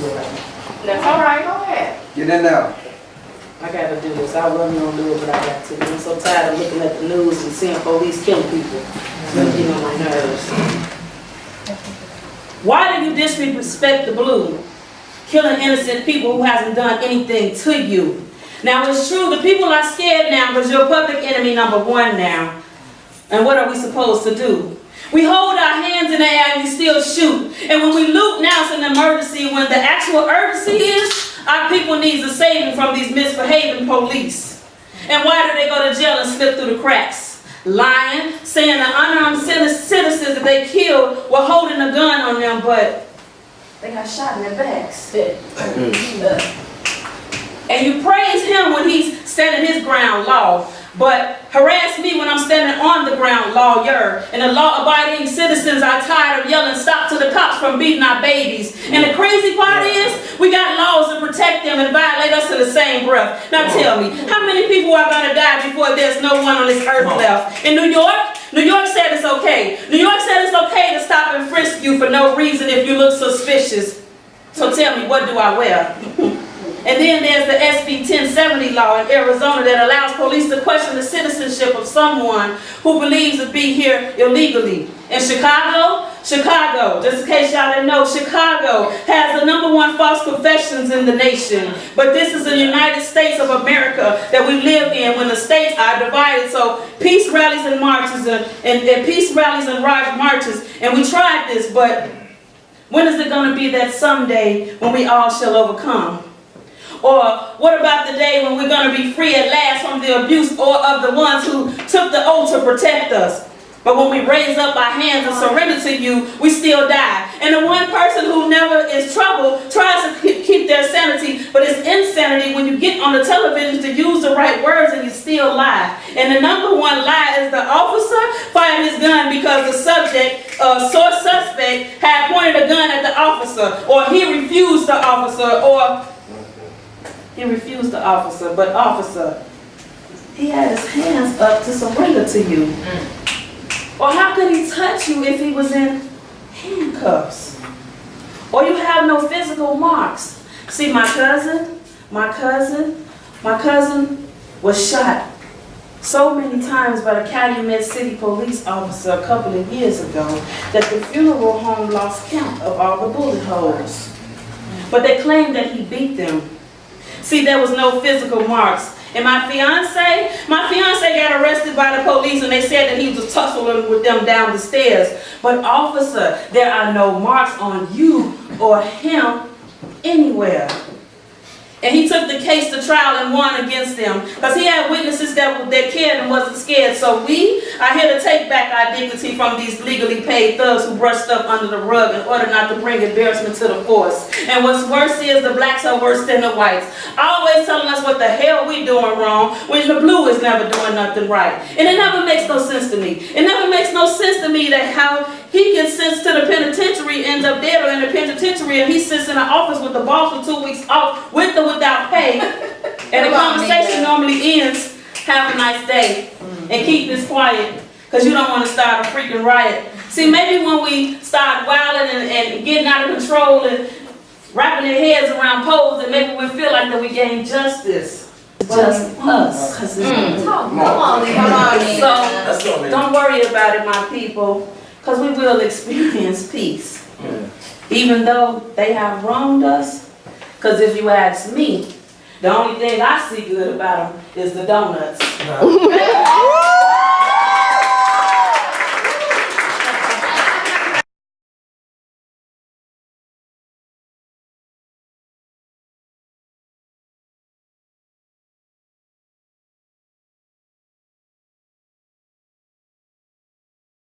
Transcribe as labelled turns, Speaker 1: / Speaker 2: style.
Speaker 1: do it right now.
Speaker 2: That's all right. Go ahead.
Speaker 3: Get in there.
Speaker 1: I gotta do this. I wasn't gonna do it, but I got to. I'm so tired of looking at the news and seeing police killing people. It's getting on my nerves. Why do you disrespect the blue? Killing innocent people who hasn't done anything to you. Now it's true, the people are scared now because you're public enemy number one now. And what are we supposed to do? We hold our hands in the air and we still shoot. And when we loot now, it's an emergency. When the actual urgency is, our people need a saving from these misbehaving police. And why do they go to jail and slip through the cracks? Lying, saying the unarmed citizens that they killed were holding a gun on them, but they got shot in their backs. And you praise him when he's standing his ground law, but harass me when I'm standing on the ground lawyer. And the law-abiding citizens are tired of yelling stop to the cops from beating our babies. And the crazy part is, we got laws to protect them and violate us in the same breath. Now tell me, how many people are going to die before there's no one on this earth left? In New York said it's okay. New York said it's okay to stop and frisk you for no reason if you look suspicious. So tell me, what do I wear? And then there's the SB 1070 law in Arizona that allows police to question the citizenship of someone who believes to be here illegally. In Chicago, just in case y'all didn't know, Chicago has the #1 false confessions in the nation. But this is the United States of America that we live in when the states are divided. So peace rallies and marches and peace rallies and marches. And we tried this, but when is it going to be that someday when we all shall overcome? Or what about the day when we're going to be free at last from the abuse or of the ones who took the oath to protect us? But when we raise up our hands and surrender to you, we still die. And the one person who never is troubled tries to keep their sanity, but it's insanity when you get on the television to use the right words and you still lie. And the #1 lie is the officer fired his gun because the suspect had pointed a gun at the officer, or he refused the officer, but officer, he had his hands up to surrender to you. Or how could he touch you if he was in handcuffs? Or you have no physical marks. See, my cousin was shot so many times by the Calumet City police officer a couple of years ago that the funeral home lost count of all the bullet holes. But they claimed that he beat them. See, there was no physical marks. And my fiance got arrested by the police and they said that he was tussling with them down the stairs. But officer, there are no marks on you or him anywhere. And he took the case to trial and won against them because he had witnesses that cared and wasn't scared. So we are here to take back our dignity from these legally paid thugs who brushed up under the rug in order not to bring embarrassment to the force. And what's worse is the blacks are worse than the whites, always telling us what the hell we doing wrong when the blue is never doing nothing right. And it never makes no sense to me. It never makes no sense to me that how he gets sent to the penitentiary, ends up dead or in the penitentiary, and he sits in the office with the boss for 2 weeks off, with or without pay. And the conversation normally ends, have a nice day, and keep this quiet, because you don't want to start a freaking riot. See, maybe when we start wilding and getting out of control and wrapping their heads around poles, and maybe we feel like that we gain justice. Just us. Come on. So, don't worry about it, my people. Because we will experience peace. Even though they have wronged us. Because if you ask me, the only thing I see good about them is the donuts.